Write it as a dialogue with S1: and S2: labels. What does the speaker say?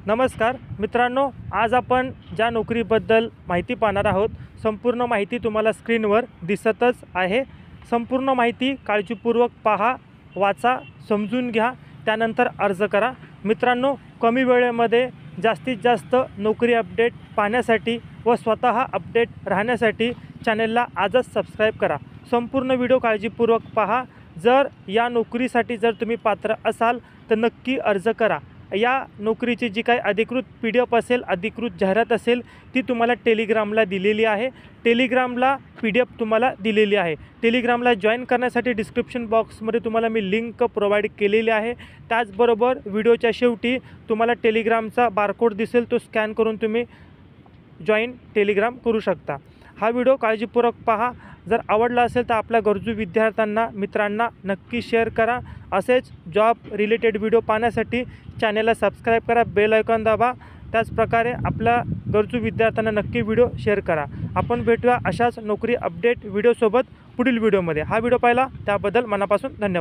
S1: नमस्कार मित्रांनो, आज आपण ज्या नोकरीबद्दल माहिती पाहणार आहोत, संपूर्ण माहिती तुम्हाला स्क्रीनवर दिसतच आहे। संपूर्ण माहिती काळजीपूर्वक पहा, वाचा, समजून घ्या, त्यानंतर अर्ज करा। मित्रांनो, कमी वेळेमध्ये जास्तीत जास्त नोकरी अपडेट पाहण्यासाठी व स्वतः अपडेट राहण्यासाठी चॅनलला आजच सबस्क्राईब करा। संपूर्ण व्हिडिओ काळजीपूर्वक पहा। जर या नोकरीसाठी जर तुम्ही पात्र असाल तर नक्की अर्ज करा। या नोकरीची जी काही अधिकृत PDF असेल, अधिकृत जाहिरात असेल, ती तुम्हाला टेलिग्रामला दिलेली आहे। टेलिग्रामला PDF तुम्हाला दिलेली आहे। टेलिग्रामला जॉईन करण्यासाठी डिस्क्रिप्शन बॉक्समध्ये तुम्हाला मी लिंक प्रोव्हाइड केलेली आहे। त्याचबरोबर व्हिडिओच्या शेवटी तुम्हाला टेलिग्रामचा बारकोड दिसेल, तो स्कॅन करून तुम्ही जॉईन टेलिग्राम करू शकता। हा व्हिडिओ काळजीपूर्वक पहा। जर आवडला असेल तर आपल्या गरजू विद्यार्थ्यांना, मित्रांना नक्की शेअर करा। असेच जॉब रिलेटेड व्हिडिओ पाहण्यासाठी चॅनलला सबस्क्राईब करा, बेल आयकॉन दाबा। त्याचप्रकारे आपल्या गरजू विद्यार्थ्यांना नक्की व्हिडिओ शेअर करा। आपण भेटूया अशाच नोकरी अपडेट व्हिडिओसोबत पुढील व्हिडिओमध्ये। हा व्हिडिओ पाहिला त्याबद्दल मनापासून धन्यवाद।